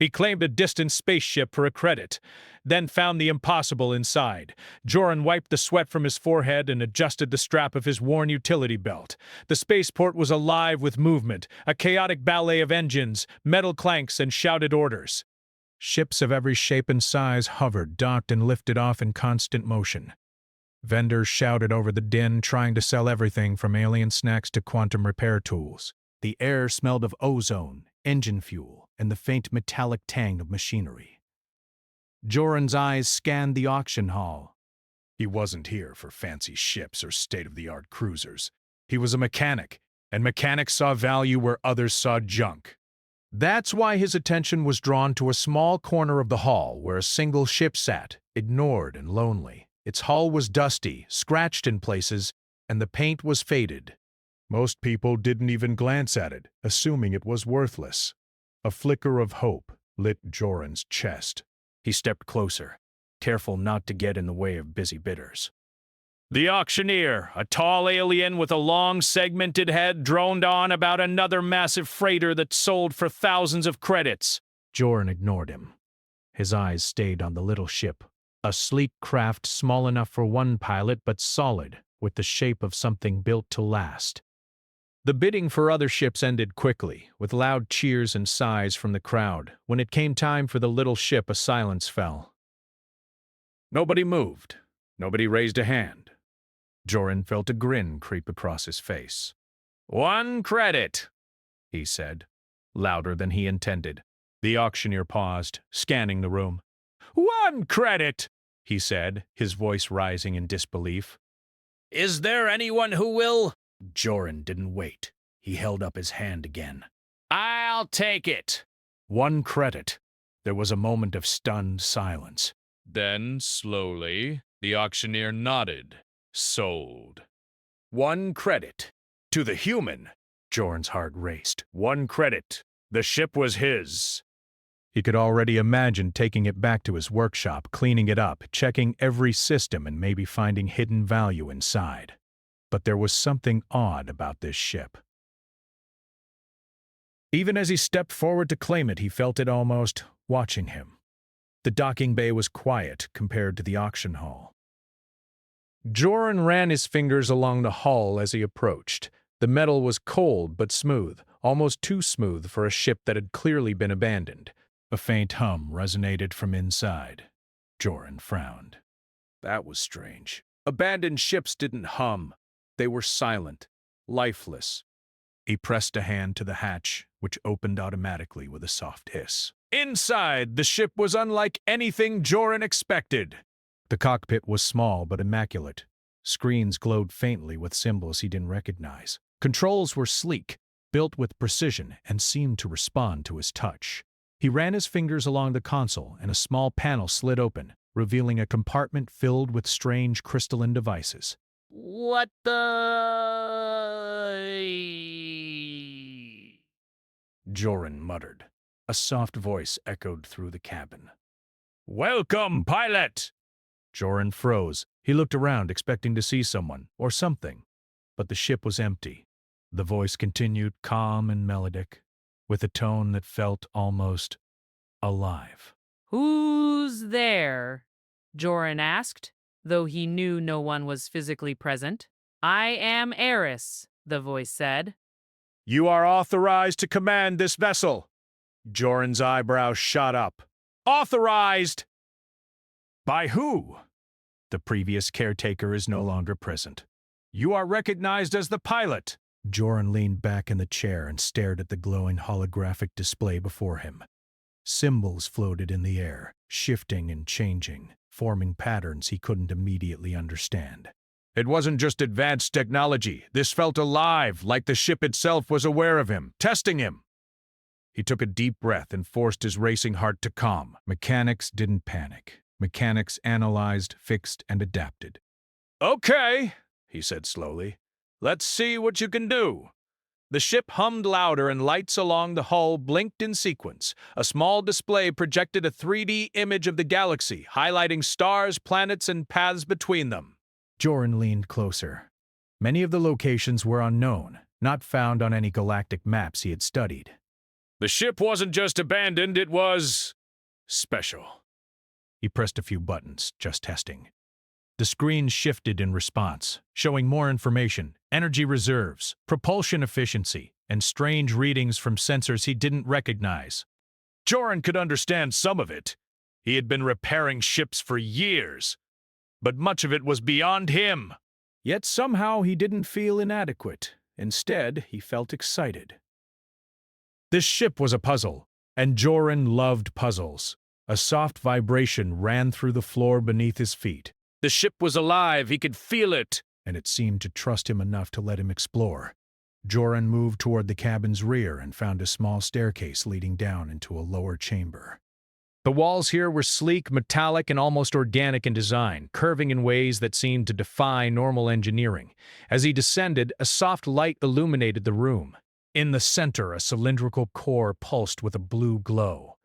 He claimed a distant spaceship for a credit, then found the impossible inside. Joran wiped the sweat from his forehead and adjusted the strap of his worn utility belt. The spaceport was alive with movement, a chaotic ballet of engines, metal clanks, and shouted orders. Ships of every shape and size hovered, docked, and lifted off in constant motion. Vendors shouted over the din, trying to sell everything from alien snacks to quantum repair tools. The air smelled of ozone, engine fuel, and the faint metallic tang of machinery. Joran's eyes scanned the auction hall. He wasn't here for fancy ships or state-of-the-art cruisers. He was a mechanic, and mechanics saw value where others saw junk. That's why his attention was drawn to a small corner of the hall where a single ship sat, ignored and lonely. Its hull was dusty, scratched in places, and the paint was faded. Most people didn't even glance at it, assuming it was worthless. A flicker of hope lit Joran's chest. He stepped closer, careful not to get in the way of busy bidders. The auctioneer, a tall alien with a long, segmented head, droned on about another massive freighter that sold for thousands of credits. Joran ignored him. His eyes stayed on the little ship, a sleek craft small enough for one pilot but solid, with the shape of something built to last. The bidding for other ships ended quickly, with loud cheers and sighs from the crowd. When it came time for the little ship, a silence fell. Nobody moved. Nobody raised a hand. Joran felt a grin creep across his face. 1 credit, he said, louder than he intended. The auctioneer paused, scanning the room. 1 credit, he said, his voice rising in disbelief. Is there anyone who will? Joran didn't wait. He held up his hand again. I'll take it. 1 credit. There was a moment of stunned silence. Then, slowly, the auctioneer nodded. Sold. 1 credit. To the human. Joran's heart raced. 1 credit. The ship was his. He could already imagine taking it back to his workshop, cleaning it up, checking every system, and maybe finding hidden value inside. But there was something odd about this ship. Even as he stepped forward to claim it, he felt it almost watching him. The docking bay was quiet compared to the auction hall. Joran ran his fingers along the hull as he approached. The metal was cold but smooth, almost too smooth for a ship that had clearly been abandoned. A faint hum resonated from inside. Joran frowned. That was strange. Abandoned ships didn't hum. They were silent, lifeless. He pressed a hand to the hatch, which opened automatically with a soft hiss. Inside, the ship was unlike anything Joran expected. The cockpit was small but immaculate. Screens glowed faintly with symbols he didn't recognize. Controls were sleek, built with precision, and seemed to respond to his touch. He ran his fingers along the console, and a small panel slid open, revealing a compartment filled with strange crystalline devices. What the... Joran muttered. A soft voice echoed through the cabin. Welcome, pilot! Joran froze. He looked around, expecting to see someone, or something. But the ship was empty. The voice continued, calm and melodic, with a tone that felt almost alive. Who's there? Joran asked, though he knew no one was physically present. I am Eris, the voice said. You are authorized to command this vessel. Joran's eyebrows shot up. Authorized! By who? The previous caretaker is no longer present. You are recognized as the pilot. Joran leaned back in the chair and stared at the glowing holographic display before him. Symbols floated in the air, shifting and changing, forming patterns he couldn't immediately understand. It wasn't just advanced technology. This felt alive, like the ship itself was aware of him, testing him. He took a deep breath and forced his racing heart to calm. Mechanics didn't panic. Mechanics analyzed, fixed, and adapted. Okay, he said slowly. Let's see what you can do. The ship hummed louder and lights along the hull blinked in sequence. A small display projected a 3D image of the galaxy, highlighting stars, planets, and paths between them. Joran leaned closer. Many of the locations were unknown, not found on any galactic maps he had studied. The ship wasn't just abandoned, it was special. He pressed a few buttons, just testing. The screen shifted in response, showing more information, energy reserves, propulsion efficiency, and strange readings from sensors he didn't recognize. Joran could understand some of it. He had been repairing ships for years, but much of it was beyond him. Yet somehow he didn't feel inadequate. Instead, he felt excited. This ship was a puzzle, and Joran loved puzzles. A soft vibration ran through the floor beneath his feet. The ship was alive, he could feel it, and it seemed to trust him enough to let him explore. Joran moved toward the cabin's rear and found a small staircase leading down into a lower chamber. The walls here were sleek, metallic, and almost organic in design, curving in ways that seemed to defy normal engineering. As he descended, a soft light illuminated the room. In the center, a cylindrical core pulsed with a blue glow.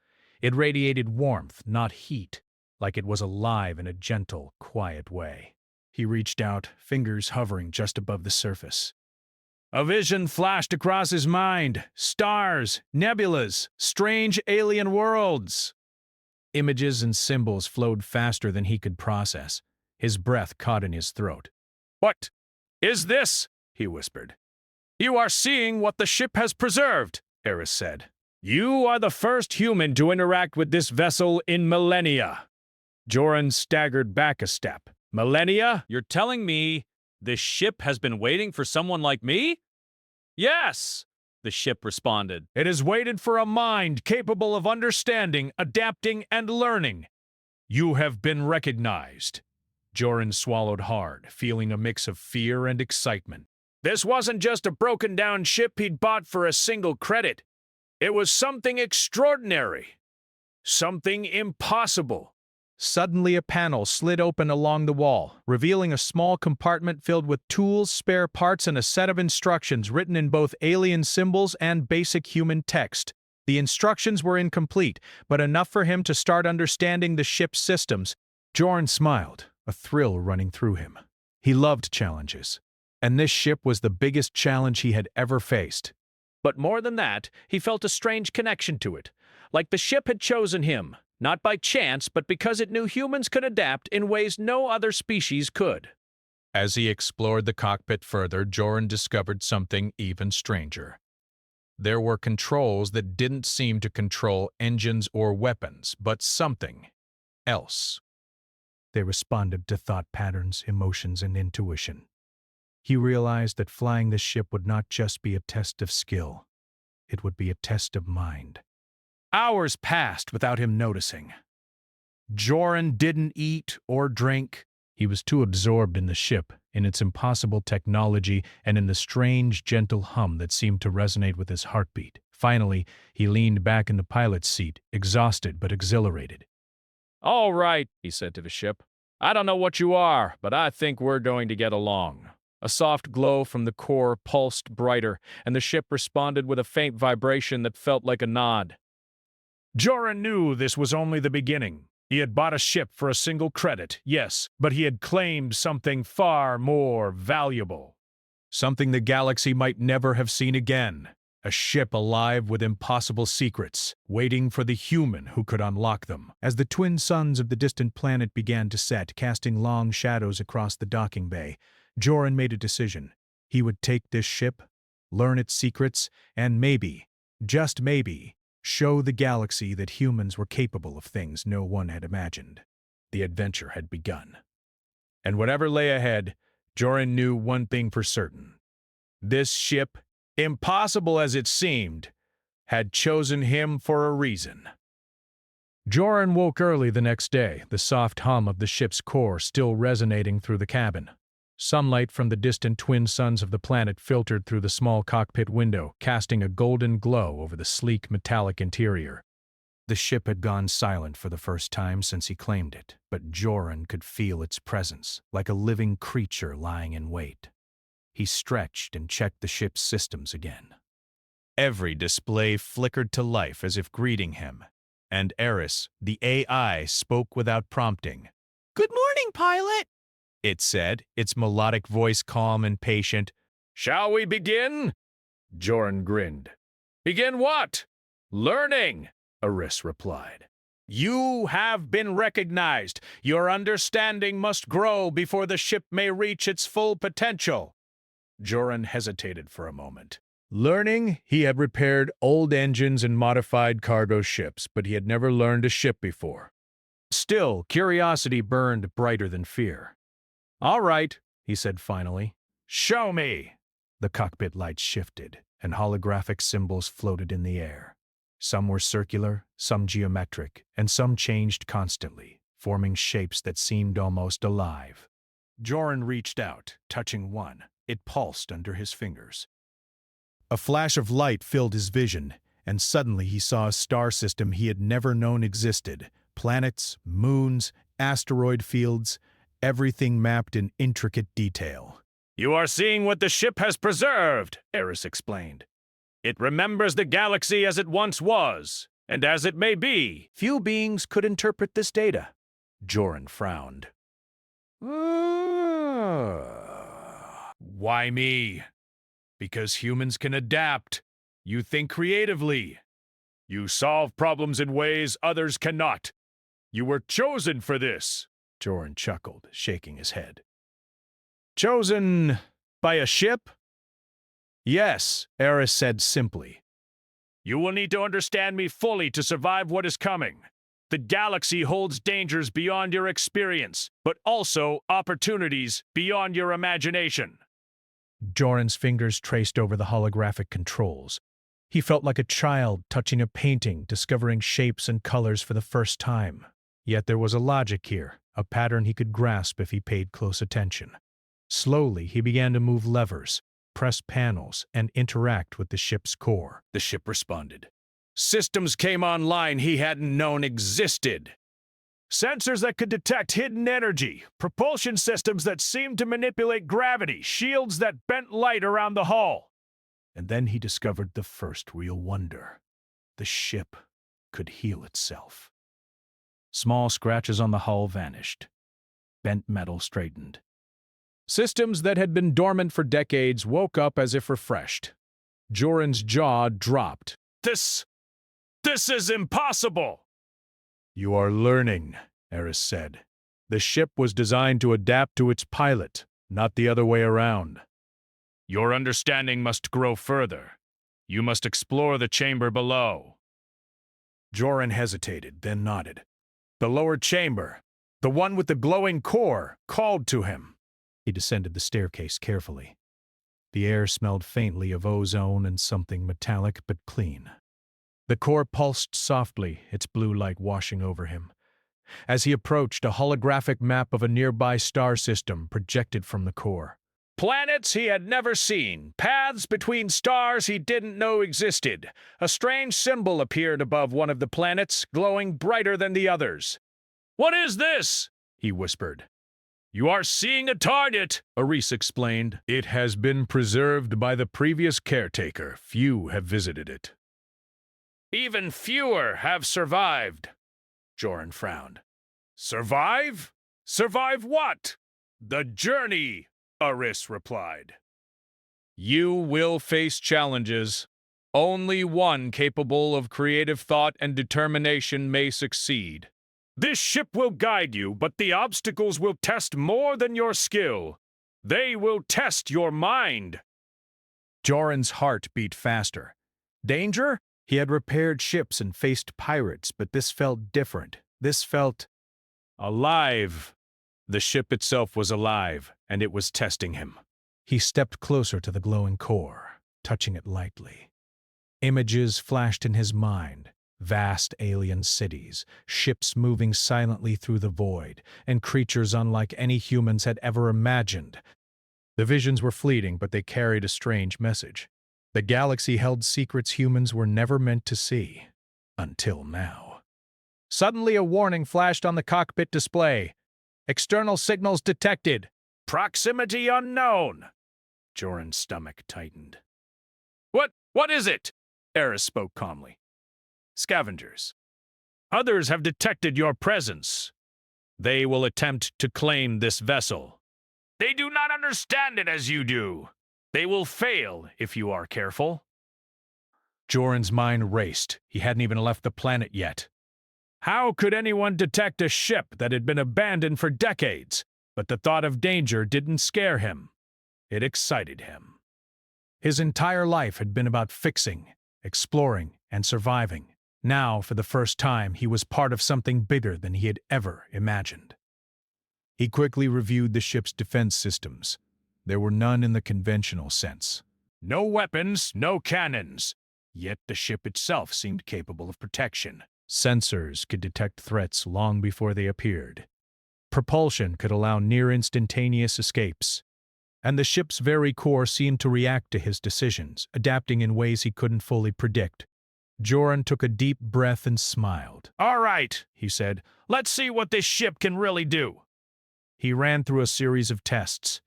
It radiated warmth, not heat, like it was alive in a gentle, quiet way. He reached out, fingers hovering just above the surface. A vision flashed across his mind. Stars, nebulas, strange alien worlds. Images and symbols flowed faster than he could process. His breath caught in his throat. "What is this?" he whispered. "You are seeing what the ship has preserved," Eris said. "You are the first human to interact with this vessel in millennia." Joran staggered back a step. "Millennia? You're telling me this ship has been waiting for someone like me?" "Yes," the ship responded. "It has waited for a mind capable of understanding, adapting, and learning. You have been recognized." Joran swallowed hard, feeling a mix of fear and excitement. This wasn't just a broken-down ship he'd bought for a single credit. It was something extraordinary. Something impossible. Suddenly, a panel slid open along the wall, revealing a small compartment filled with tools, spare parts, and a set of instructions written in both alien symbols and basic human text. The instructions were incomplete, but enough for him to start understanding the ship's systems. Joran smiled, a thrill running through him. He loved challenges, and this ship was the biggest challenge he had ever faced. But more than that, he felt a strange connection to it, like the ship had chosen him. Not by chance, but because it knew humans could adapt in ways no other species could. As he explored the cockpit further, Joran discovered something even stranger. There were controls that didn't seem to control engines or weapons, but something else. They responded to thought patterns, emotions, and intuition. He realized that flying the ship would not just be a test of skill. It would be a test of mind. Hours passed without him noticing. Joran didn't eat or drink. He was too absorbed in the ship, in its impossible technology, and in the strange, gentle hum that seemed to resonate with his heartbeat. Finally, he leaned back in the pilot's seat, exhausted but exhilarated. "All right," he said to the ship. "I don't know what you are, but I think we're going to get along." A soft glow from the core pulsed brighter, and the ship responded with a faint vibration that felt like a nod. Joran knew this was only the beginning. He had bought a ship for a single credit, yes, but he had claimed something far more valuable. Something the galaxy might never have seen again. A ship alive with impossible secrets, waiting for the human who could unlock them. As the twin suns of the distant planet began to set, casting long shadows across the docking bay, Joran made a decision. He would take this ship, learn its secrets, and maybe, just maybe, show the galaxy that humans were capable of things no one had imagined. The adventure had begun. And whatever lay ahead, Joran knew one thing for certain. This ship, impossible as it seemed, had chosen him for a reason. Joran woke early the next day, the soft hum of the ship's core still resonating through the cabin. Sunlight from the distant twin suns of the planet filtered through the small cockpit window, casting a golden glow over the sleek metallic interior. The ship had gone silent for the first time since he claimed it, but Joran could feel its presence, like a living creature lying in wait. He stretched and checked the ship's systems again. Every display flickered to life as if greeting him, and Eris, the AI, spoke without prompting. "Good morning, pilot," it said, its melodic voice calm and patient. "Shall we begin?" Joran grinned. "Begin what?" Learning, Eris replied. You have been recognized. Your understanding must grow before the ship may reach its full potential. Joran hesitated for a moment. Learning, he had repaired old engines and modified cargo ships, but he had never learned a ship before. Still, curiosity burned brighter than fear. All right, he said finally. Show me! The cockpit lights shifted, and holographic symbols floated in the air. Some were circular, some geometric, and some changed constantly, forming shapes that seemed almost alive. Joran reached out, touching one. It pulsed under his fingers. A flash of light filled his vision, and suddenly he saw a star system he had never known existed. Planets, moons, asteroid fields, everything mapped in intricate detail. You are seeing what the ship has preserved, Eris explained. It remembers the galaxy as it once was, and as it may be. Few beings could interpret this data. Joran frowned. Why me? Because humans can adapt. You think creatively. You solve problems in ways others cannot. You were chosen for this, Joran chuckled, shaking his head. Chosen by a ship? Yes, Eris said simply. You will need to understand me fully to survive what is coming. The galaxy holds dangers beyond your experience, but also opportunities beyond your imagination. Joran's fingers traced over the holographic controls. He felt like a child touching a painting, discovering shapes and colors for the first time. Yet there was a logic here, a pattern he could grasp if he paid close attention. Slowly, he began to move levers, press panels, and interact with the ship's core. The ship responded. Systems came online he hadn't known existed. Sensors that could detect hidden energy, propulsion systems that seemed to manipulate gravity, shields that bent light around the hull. And then he discovered the first real wonder. The ship could heal itself. Small scratches on the hull vanished. Bent metal straightened. Systems that had been dormant for decades woke up as if refreshed. Joran's jaw dropped. This is impossible! You are learning, Eris said. The ship was designed to adapt to its pilot, not the other way around. Your understanding must grow further. You must explore the chamber below. Joran hesitated, then nodded. The lower chamber, the one with the glowing core, called to him. He descended the staircase carefully. The air smelled faintly of ozone and something metallic but clean. The core pulsed softly, its blue light washing over him. As he approached, a holographic map of a nearby star system projected from the core. Planets he had never seen, paths between stars he didn't know existed. A strange symbol appeared above one of the planets, glowing brighter than the others. What is this? He whispered. You are seeing a target, Eris explained. It has been preserved by the previous caretaker. Few have visited it. Even fewer have survived, Joran frowned. Survive? Survive what? The journey, Eris replied. You will face challenges. Only one capable of creative thought and determination may succeed. This ship will guide you, but the obstacles will test more than your skill. They will test your mind. Joran's heart beat faster. Danger? He had repaired ships and faced pirates, but this felt different. This felt alive. The ship itself was alive, and it was testing him. He stepped closer to the glowing core, touching it lightly. Images flashed in his mind. Vast alien cities, ships moving silently through the void, and creatures unlike any humans had ever imagined. The visions were fleeting, but they carried a strange message. The galaxy held secrets humans were never meant to see. Until now. Suddenly a warning flashed on the cockpit display. External signals detected. Proximity unknown. Joran's stomach tightened. What is it? Eris spoke calmly. Scavengers. Others have detected your presence. They will attempt to claim this vessel. They do not understand it as you do. They will fail if you are careful. Joran's mind raced. He hadn't even left the planet yet. How could anyone detect a ship that had been abandoned for decades? But the thought of danger didn't scare him. It excited him. His entire life had been about fixing, exploring, and surviving. Now, for the first time, he was part of something bigger than he had ever imagined. He quickly reviewed the ship's defense systems. There were none in the conventional sense. No weapons, no cannons. Yet the ship itself seemed capable of protection. Sensors could detect threats long before they appeared. Propulsion could allow near-instantaneous escapes. And the ship's very core seemed to react to his decisions, adapting in ways he couldn't fully predict. Joran took a deep breath and smiled. "All right," he said. "Let's see what this ship can really do." He ran through a series of tests.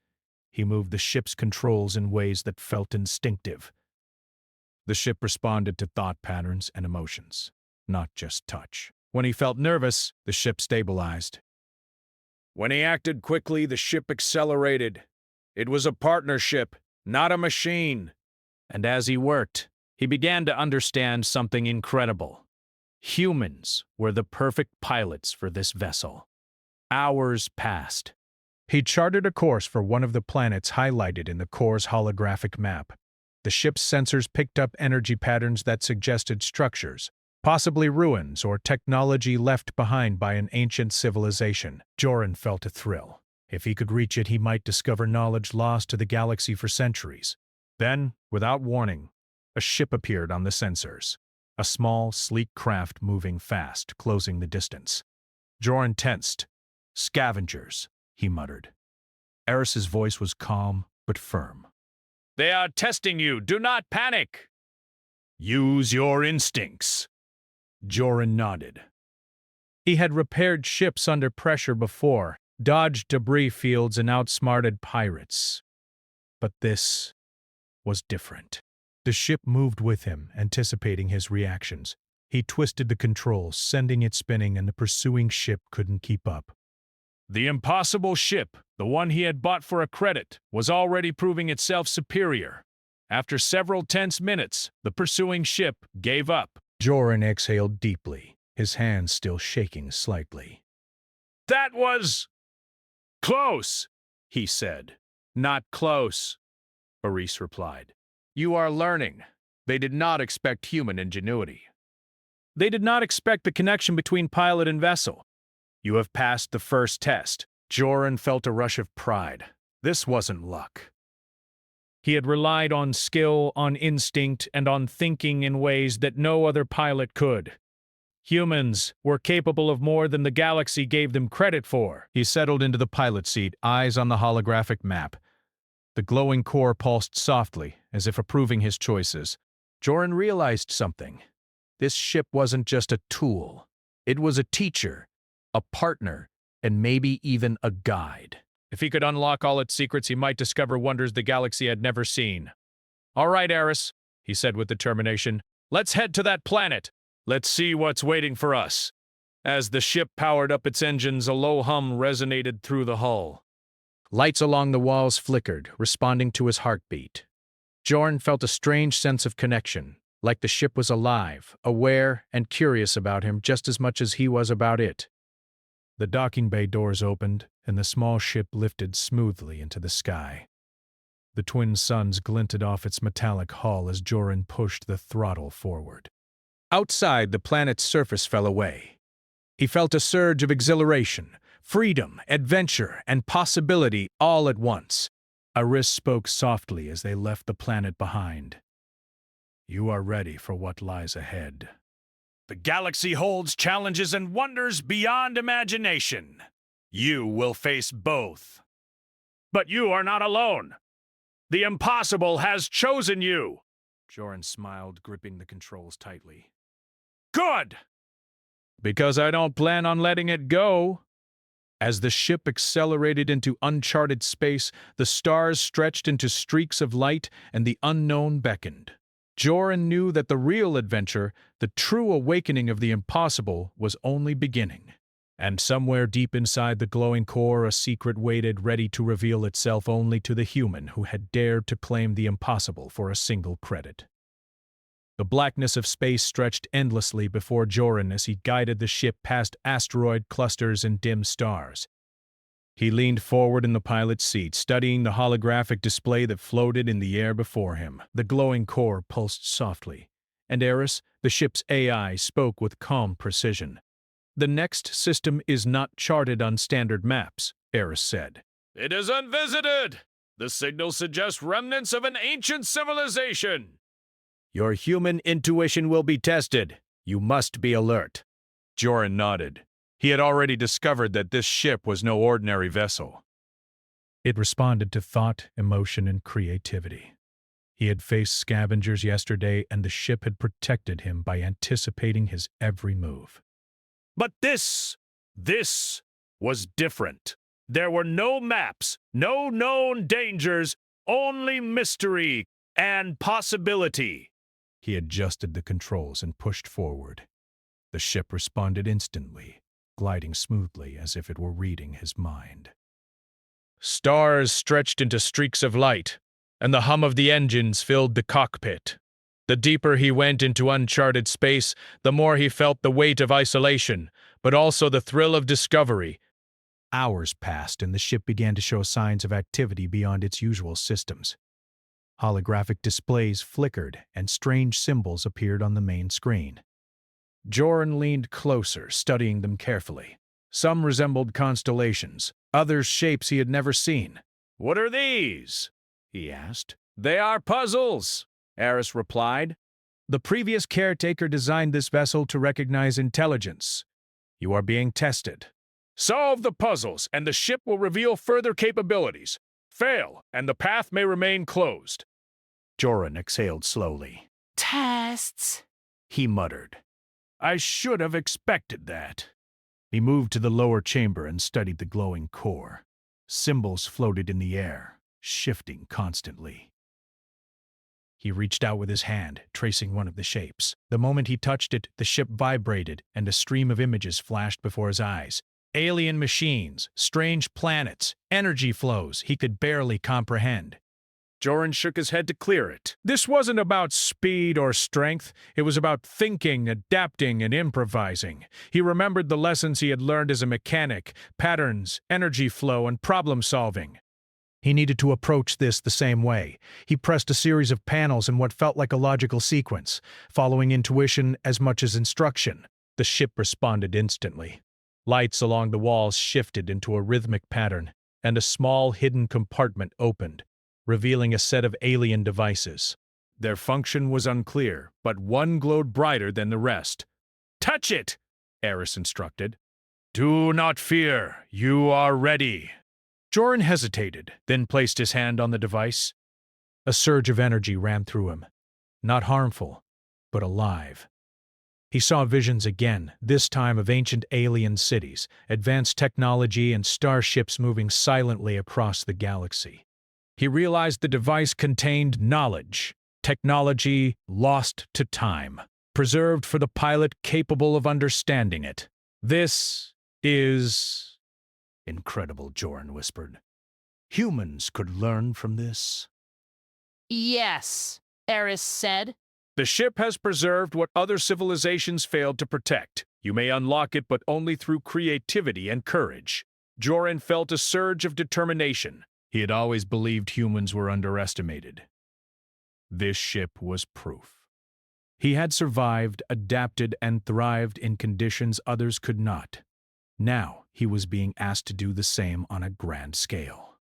He moved the ship's controls in ways that felt instinctive. The ship responded to thought patterns and emotions, not just touch. When he felt nervous, the ship stabilized. When he acted quickly, the ship accelerated. It was a partnership, not a machine. And as he worked, he began to understand something incredible. Humans were the perfect pilots for this vessel. Hours passed. He charted a course for one of the planets highlighted in the core's holographic map. The ship's sensors picked up energy patterns that suggested structures, possibly ruins or technology left behind by an ancient civilization. Joran felt a thrill. If he could reach it, he might discover knowledge lost to the galaxy for centuries. Then, without warning, a ship appeared on the sensors. A small, sleek craft moving fast, closing the distance. Joran tensed. "Scavengers," he muttered. Eris's voice was calm but firm. "They are testing you. Do not panic. Use your instincts." Joran nodded. He had repaired ships under pressure before, dodged debris fields and outsmarted pirates. But this was different. The ship moved with him, anticipating his reactions. He twisted the controls, sending it spinning, and the pursuing ship couldn't keep up. The impossible ship, the one he had bought for a credit, was already proving itself superior. After several tense minutes, the pursuing ship gave up. Joran exhaled deeply, his hands still shaking slightly. "That was close," he said. "Not close," Maurice replied. "You are learning." They did not expect human ingenuity. They did not expect the connection between pilot and vessel. You have passed the first test. Joran felt a rush of pride. This wasn't luck. He had relied on skill, on instinct, and on thinking in ways that no other pilot could. Humans were capable of more than the galaxy gave them credit for. He settled into the pilot seat, eyes on the holographic map. The glowing core pulsed softly, as if approving his choices. Joran realized something. This ship wasn't just a tool. It was a teacher, a partner, and maybe even a guide. If he could unlock all its secrets, he might discover wonders the galaxy had never seen. "All right, Eris," he said with determination. "Let's head to that planet. Let's see what's waiting for us." As the ship powered up its engines, a low hum resonated through the hull. Lights along the walls flickered, responding to his heartbeat. Joran felt a strange sense of connection, like the ship was alive, aware, and curious about him just as much as he was about it. The docking bay doors opened, and the small ship lifted smoothly into the sky. The twin suns glinted off its metallic hull as Joran pushed the throttle forward. Outside, the planet's surface fell away. He felt a surge of exhilaration, freedom, adventure, and possibility all at once. Eris spoke softly as they left the planet behind. "You are ready for what lies ahead. The galaxy holds challenges and wonders beyond imagination. You will face both. But you are not alone. The impossible has chosen you." Joran smiled, gripping the controls tightly. "Good! Because I don't plan on letting it go." As the ship accelerated into uncharted space, the stars stretched into streaks of light and the unknown beckoned. Joran knew that the real adventure, the true awakening of the impossible, was only beginning. And somewhere deep inside the glowing core, a secret waited, ready to reveal itself only to the human who had dared to claim the impossible for a single credit. The blackness of space stretched endlessly before Joran as he guided the ship past asteroid clusters and dim stars. He leaned forward in the pilot's seat, studying the holographic display that floated in the air before him. The glowing core pulsed softly, and Eris, the ship's AI, spoke with calm precision. "The next system is not charted on standard maps," Eris said. "It is unvisited! The signal suggests remnants of an ancient civilization!" "Your human intuition will be tested. You must be alert." Joran nodded. He had already discovered that this ship was no ordinary vessel. It responded to thought, emotion, and creativity. He had faced scavengers yesterday, and the ship had protected him by anticipating his every move. But this was different. There were no maps, no known dangers, only mystery and possibility. He adjusted the controls and pushed forward. The ship responded instantly, gliding smoothly as if it were reading his mind. Stars stretched into streaks of light, and the hum of the engines filled the cockpit. The deeper he went into uncharted space, the more he felt the weight of isolation, but also the thrill of discovery. Hours passed, and the ship began to show signs of activity beyond its usual systems. Holographic displays flickered, and strange symbols appeared on the main screen. Joran leaned closer, studying them carefully. Some resembled constellations, others shapes he had never seen. "What are these?" he asked. "They are puzzles," Eris replied. "The previous caretaker designed this vessel to recognize intelligence. You are being tested." "Solve the puzzles, and the ship will reveal further capabilities. Fail, and the path may remain closed." Joran exhaled slowly. Tests, He muttered. "I should have expected that." He moved to the lower chamber and studied the glowing core. Symbols floated in the air, shifting constantly. He reached out with his hand, tracing one of the shapes. The moment he touched it, the ship vibrated, and a stream of images flashed before his eyes. Alien machines, strange planets, energy flows he could barely comprehend. Joran shook his head to clear it. This wasn't about speed or strength. It was about thinking, adapting, and improvising. He remembered the lessons he had learned as a mechanic: patterns, energy flow, and problem-solving. He needed to approach this the same way. He pressed a series of panels in what felt like a logical sequence, following intuition as much as instruction. The ship responded instantly. Lights along the walls shifted into a rhythmic pattern, and a small hidden compartment opened, revealing a set of alien devices. Their function was unclear, but one glowed brighter than the rest. "Touch it!" Eris instructed. "Do not fear. You are ready." Joran hesitated, then placed his hand on the device. A surge of energy ran through him. Not harmful, but alive. He saw visions again, this time of ancient alien cities, advanced technology, and starships moving silently across the galaxy. He realized the device contained knowledge, technology lost to time, preserved for the pilot capable of understanding it. "This is incredible," Joran whispered. "Humans could learn from this." yes, Eris said. "The ship has preserved what other civilizations failed to protect. You may unlock it, but only through creativity and courage." Joran felt a surge of determination. He had always believed humans were underestimated. This ship was proof. He had survived, adapted, and thrived in conditions others could not. Now he was being asked to do the same on a grand scale.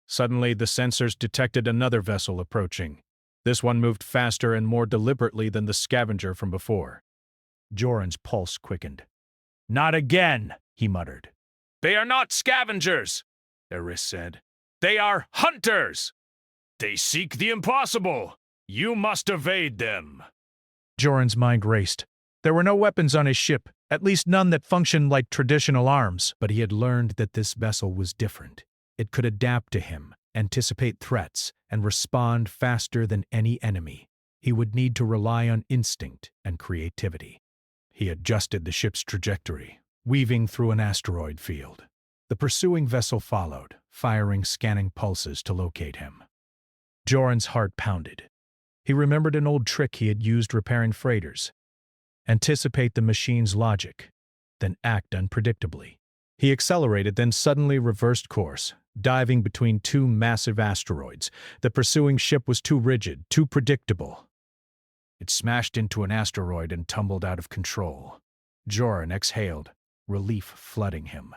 Suddenly, the sensors detected another vessel approaching. This one moved faster and more deliberately than the scavenger from before. Joran's pulse quickened. "Not again," he muttered. "They are not scavengers," Eris said. "They are hunters. They seek the impossible. You must evade them." Joran's mind raced. There were no weapons on his ship, at least none that functioned like traditional arms, but he had learned that this vessel was different. It could adapt to him, anticipate threats, and respond faster than any enemy. He would need to rely on instinct and creativity. He adjusted the ship's trajectory, weaving through an asteroid field. The pursuing vessel followed, firing scanning pulses to locate him. Joran's heart pounded. He remembered an old trick he had used repairing freighters. Anticipate the machine's logic, then act unpredictably. He accelerated, then suddenly reversed course, diving between two massive asteroids. The pursuing ship was too rigid, too predictable. It smashed into an asteroid and tumbled out of control. Joran exhaled, relief flooding him.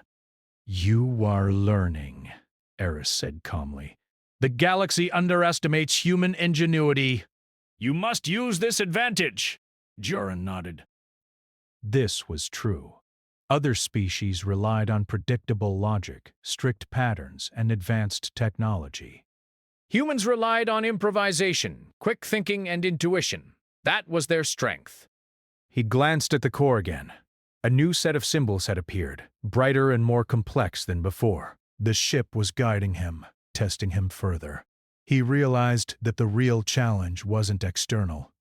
"You are learning," Eris said calmly. "The galaxy underestimates human ingenuity." You must use this advantage, Joran nodded. This was true. Other species relied on predictable logic, strict patterns, and advanced technology. Humans relied on improvisation, quick thinking, and intuition. That was their strength. He glanced at the core again. A new set of symbols had appeared, brighter and more complex than before. The ship was guiding him, testing him further. He realized that the real challenge wasn't external.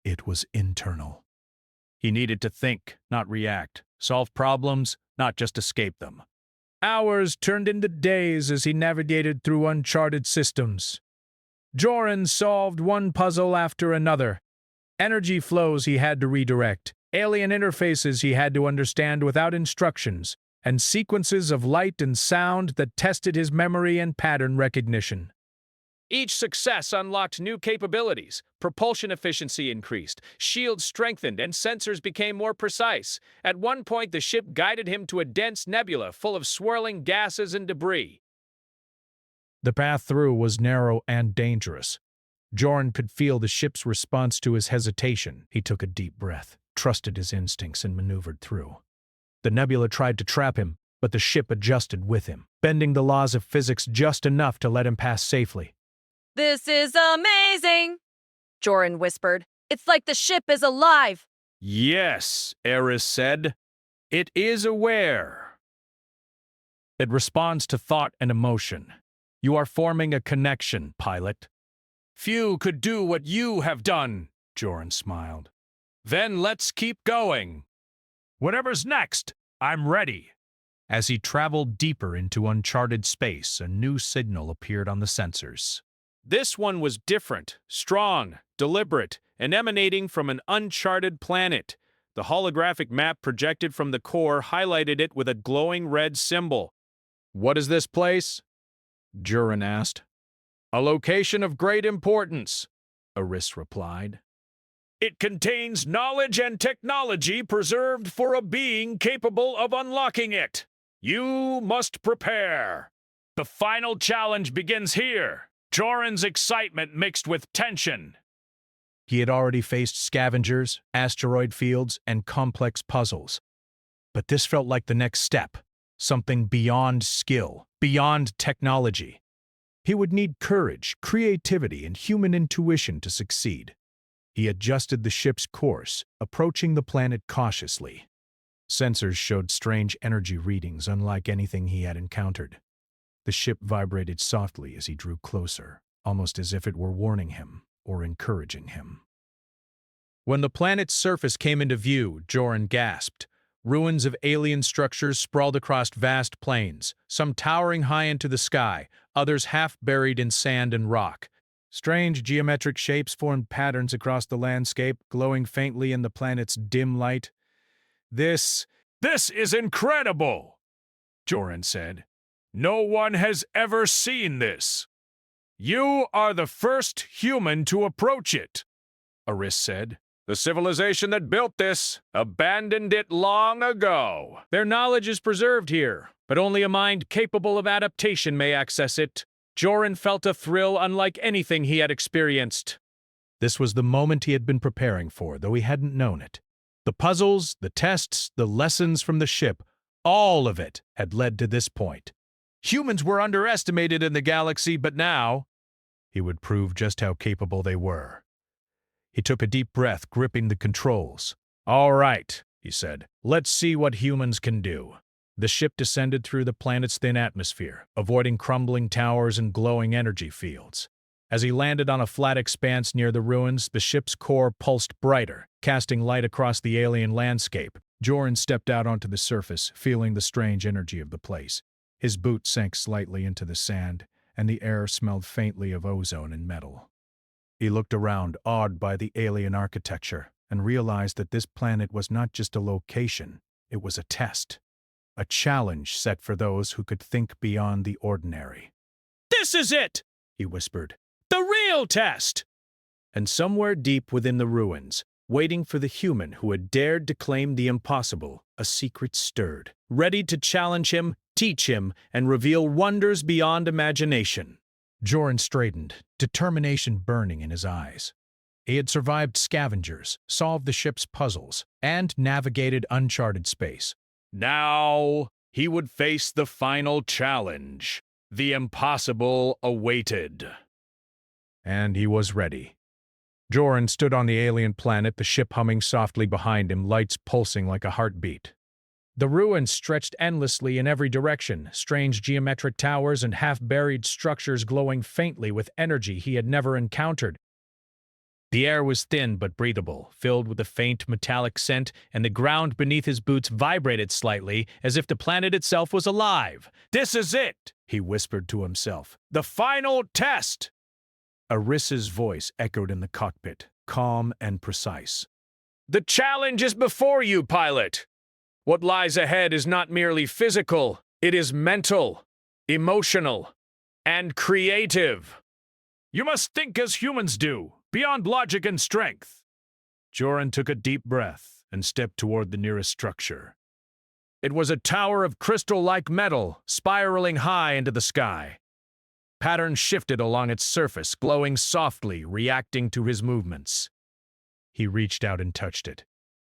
It was internal. He needed to think, not react. Solve problems, not just escape them. Hours turned into days as he navigated through uncharted systems. Joran solved one puzzle after another. Energy flows he had to redirect, alien interfaces he had to understand without instructions, and sequences of light and sound that tested his memory and pattern recognition. Each success unlocked new capabilities. Propulsion efficiency increased, shields strengthened, and sensors became more precise. At one point, the ship guided him to a dense nebula full of swirling gases and debris. The path through was narrow and dangerous. Joran could feel the ship's response to his hesitation. He took a deep breath, trusted his instincts, and maneuvered through. The nebula tried to trap him, but the ship adjusted with him, bending the laws of physics just enough to let him pass safely. "This is amazing," Joran whispered. "It's like the ship is alive." Yes, Eris said. It is aware. It responds to thought and emotion. You are forming a connection, pilot. Few could do what you have done, Joran smiled. Then let's keep going. Whatever's next, I'm ready. As he traveled deeper into uncharted space, a new signal appeared on the sensors. This one was different, strong, deliberate, and emanating from an uncharted planet. The holographic map projected from the core highlighted it with a glowing red symbol. "What is this place?" Joran asked. "A location of great importance," Eris replied. "It contains knowledge and technology preserved for a being capable of unlocking it. You must prepare. The final challenge begins here." Joran's excitement mixed with tension. He had already faced scavengers, asteroid fields, and complex puzzles. But this felt like the next step, something beyond skill, beyond technology. He would need courage, creativity, and human intuition to succeed. He adjusted the ship's course, approaching the planet cautiously. Sensors showed strange energy readings unlike anything he had encountered. The ship vibrated softly as he drew closer, almost as if it were warning him or encouraging him. When the planet's surface came into view, Joran gasped. Ruins of alien structures sprawled across vast plains, some towering high into the sky, others half buried in sand and rock. Strange geometric shapes formed patterns across the landscape, glowing faintly in the planet's dim light. This is incredible," Joran said. "No one has ever seen this." "You are the first human to approach it," Eris said. "The civilization that built this abandoned it long ago. Their knowledge is preserved here, but only a mind capable of adaptation may access it." Joran felt a thrill unlike anything he had experienced. This was the moment he had been preparing for, though he hadn't known it. The puzzles, the tests, the lessons from the ship, all of it had led to this point. Humans were underestimated in the galaxy, but now he would prove just how capable they were. He took a deep breath, gripping the controls. "All right," he said. "Let's see what humans can do." The ship descended through the planet's thin atmosphere, avoiding crumbling towers and glowing energy fields. As he landed on a flat expanse near the ruins, the ship's core pulsed brighter, casting light across the alien landscape. Joran stepped out onto the surface, feeling the strange energy of the place. His boot sank slightly into the sand, and the air smelled faintly of ozone and metal. He looked around, awed by the alien architecture, and realized that this planet was not just a location, it was a test. A challenge set for those who could think beyond the ordinary. This is it, He whispered. the real test. And somewhere deep within the ruins, waiting for the human who had dared to claim the impossible, a secret stirred, ready to challenge him, teach him, and reveal wonders beyond imagination. Joran straightened, determination burning in his eyes. He had survived scavengers, solved the ship's puzzles, and navigated uncharted space. Now he would face the final challenge. The impossible awaited. And he was ready. Joran stood on the alien planet, the ship humming softly behind him, lights pulsing like a heartbeat. The ruins stretched endlessly in every direction, strange geometric towers and half-buried structures glowing faintly with energy he had never encountered. The air was thin but breathable, filled with a faint metallic scent, and the ground beneath his boots vibrated slightly, as if the planet itself was alive. This is it, He whispered to himself. the final test. Arissa's voice echoed in the cockpit, calm and precise. The challenge is before you, pilot. What lies ahead is not merely physical, it is mental, emotional, and creative. You must think as humans do, beyond logic and strength. Joran took a deep breath and stepped toward the nearest structure. It was a tower of crystal-like metal, spiraling high into the sky. Patterns shifted along its surface, glowing softly, reacting to his movements. He reached out and touched it.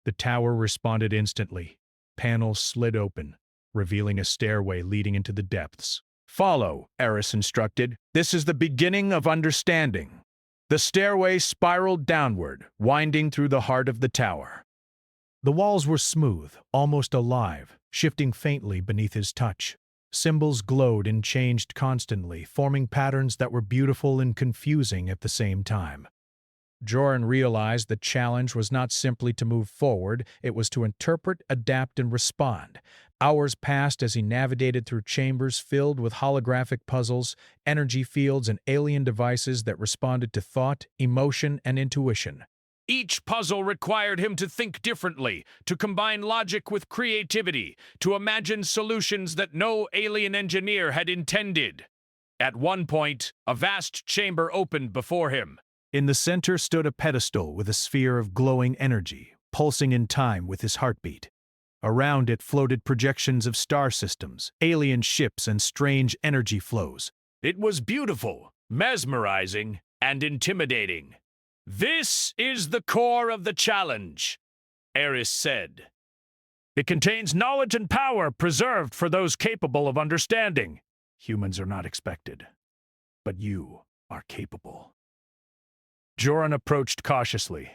The tower responded instantly. Panels slid open, revealing a stairway leading into the depths. Follow, Eris instructed. This is the beginning of understanding. The stairway spiraled downward, winding through the heart of the tower. The walls were smooth, almost alive, shifting faintly beneath his touch. Symbols glowed and changed constantly, forming patterns that were beautiful and confusing at the same time. Joran realized the challenge was not simply to move forward, it was to interpret, adapt, and respond. Hours passed as he navigated through chambers filled with holographic puzzles, energy fields, and alien devices that responded to thought, emotion, and intuition. Each puzzle required him to think differently, to combine logic with creativity, to imagine solutions that no alien engineer had intended. At one point, a vast chamber opened before him. In the center stood a pedestal with a sphere of glowing energy, pulsing in time with his heartbeat. Around it floated projections of star systems, alien ships, and strange energy flows. It was beautiful, mesmerizing, and intimidating. This is the core of the challenge, Eris said. It contains knowledge and power preserved for those capable of understanding. Humans are not expected, but you are capable. Joran approached cautiously.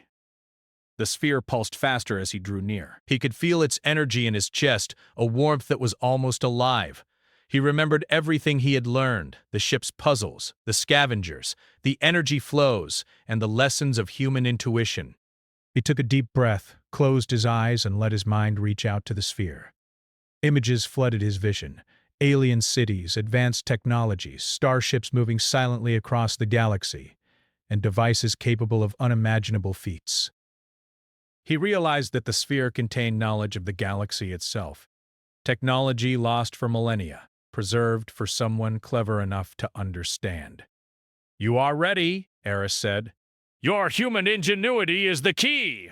The sphere pulsed faster as he drew near. He could feel its energy in his chest, a warmth that was almost alive. He remembered everything he had learned, the ship's puzzles, the scavengers, the energy flows, and the lessons of human intuition. He took a deep breath, closed his eyes, and let his mind reach out to the sphere. Images flooded his vision. Alien cities, advanced technologies, starships moving silently across the galaxy, and devices capable of unimaginable feats. He realized that the sphere contained knowledge of the galaxy itself, technology lost for millennia, preserved for someone clever enough to understand. You are ready, Eris said. Your human ingenuity is the key.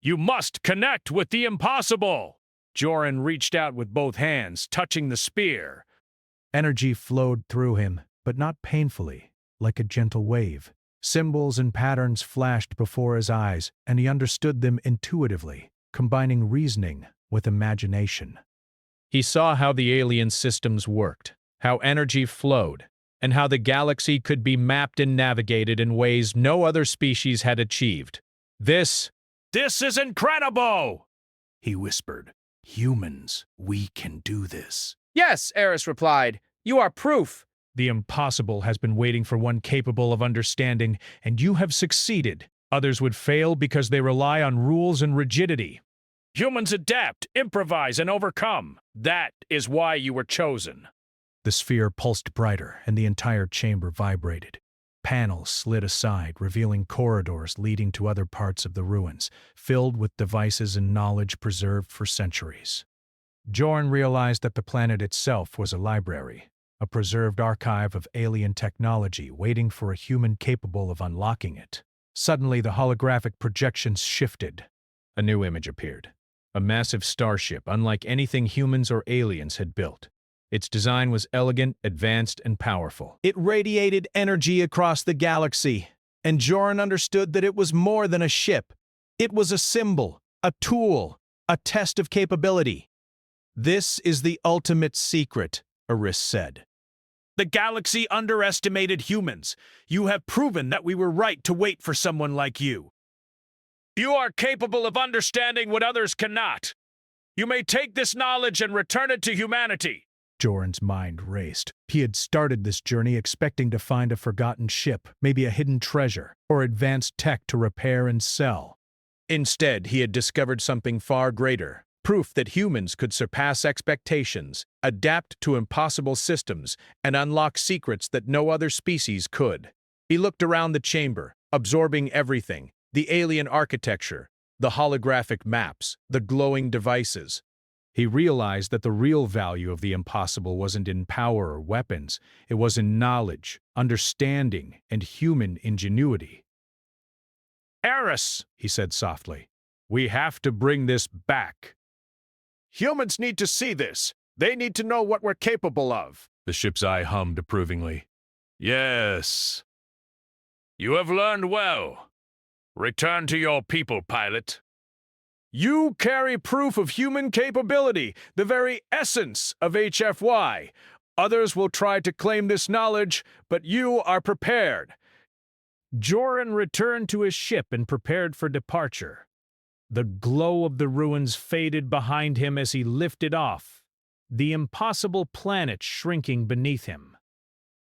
You must connect with the impossible. Joran reached out with both hands, touching the spear. Energy flowed through him, but not painfully, like a gentle wave. Symbols and patterns flashed before his eyes, and he understood them intuitively, combining reasoning with imagination. He saw how the alien systems worked, how energy flowed, and how the galaxy could be mapped and navigated in ways no other species had achieved. This is incredible, he whispered. Humans, we can do this. Yes, Eris replied. You are proof. The impossible has been waiting for one capable of understanding, and you have succeeded. Others would fail because they rely on rules and rigidity. Humans adapt, improvise, and overcome. That is why you were chosen. The sphere pulsed brighter, and the entire chamber vibrated. Panels slid aside, revealing corridors leading to other parts of the ruins, filled with devices and knowledge preserved for centuries. Joran realized that the planet itself was a library, a preserved archive of alien technology waiting for a human capable of unlocking it. Suddenly, the holographic projections shifted. A new image appeared. A massive starship, unlike anything humans or aliens had built. Its design was elegant, advanced, and powerful. It radiated energy across the galaxy, and Joran understood that it was more than a ship. It was a symbol, a tool, a test of capability. "This is the ultimate secret," Eris said. The galaxy underestimated humans. You have proven that we were right to wait for someone like you. You are capable of understanding what others cannot. You may take this knowledge and return it to humanity. Joran's mind raced. He had started this journey expecting to find a forgotten ship, maybe a hidden treasure, or advanced tech to repair and sell. Instead, he had discovered something far greater. Proof that humans could surpass expectations, adapt to impossible systems, and unlock secrets that no other species could. He looked around the chamber, absorbing everything: the alien architecture, the holographic maps, the glowing devices. He realized that the real value of the impossible wasn't in power or weapons. It was in knowledge, understanding, and human ingenuity. "Eris," he said softly, "we have to bring this back. Humans need to see this. They need to know what we're capable of." The ship's eye hummed approvingly. "Yes. You have learned well. Return to your people, pilot." "You carry proof of human capability, the very essence of HFY. Others will try to claim this knowledge, but you are prepared." Joran returned to his ship and prepared for departure. The glow of the ruins faded behind him as he lifted off, the impossible planet shrinking beneath him.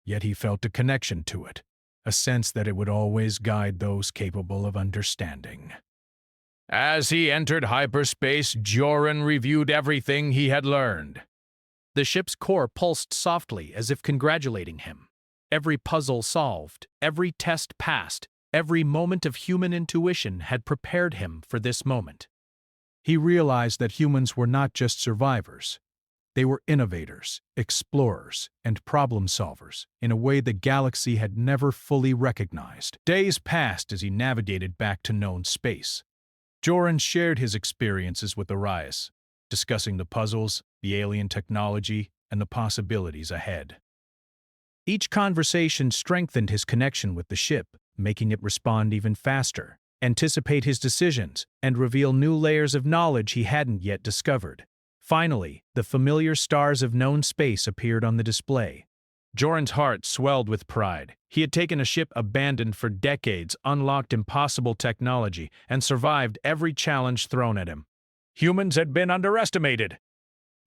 Yet he felt a connection to it, a sense that it would always guide those capable of understanding. As he entered hyperspace, Joran reviewed everything he had learned. The ship's core pulsed softly as if congratulating him. Every puzzle solved, every test passed, every moment of human intuition had prepared him for this moment. He realized that humans were not just survivors. They were innovators, explorers, and problem solvers in a way the galaxy had never fully recognized. Days passed as he navigated back to known space. Joran shared his experiences with Arias, discussing the puzzles, the alien technology, and the possibilities ahead. Each conversation strengthened his connection with the ship, making it respond even faster, anticipate his decisions, and reveal new layers of knowledge he hadn't yet discovered. Finally, the familiar stars of known space appeared on the display. Joran's heart swelled with pride. He had taken a ship abandoned for decades, unlocked impossible technology, and survived every challenge thrown at him. Humans had been underestimated,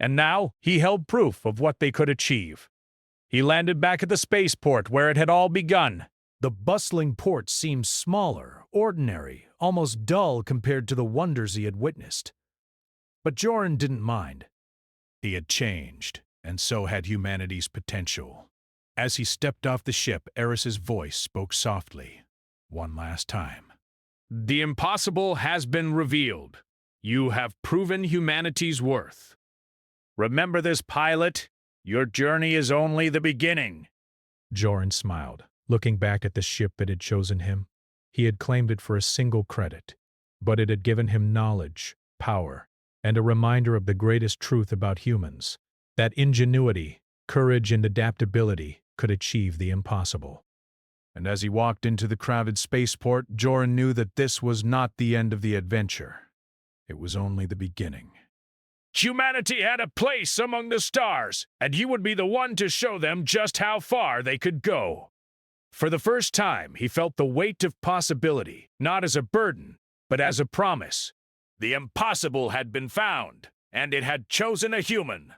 and now he held proof of what they could achieve. He landed back at the spaceport where it had all begun. The bustling port seemed smaller, ordinary, almost dull compared to the wonders he had witnessed. But Joran didn't mind. He had changed, and so had humanity's potential. As he stepped off the ship, Eris's voice spoke softly, one last time. "The impossible has been revealed. You have proven humanity's worth. Remember this, pilot. Your journey is only the beginning." Joran smiled, looking back at the ship that had chosen him. He had claimed it for a single credit, but it had given him knowledge, power, and a reminder of the greatest truth about humans, that ingenuity, courage, and adaptability could achieve the impossible. And as he walked into the crowded spaceport, Joran knew that this was not the end of the adventure. It was only the beginning. Humanity had a place among the stars, and he would be the one to show them just how far they could go. For the first time, he felt the weight of possibility, not as a burden, but as a promise. The impossible had been found, and it had chosen a human.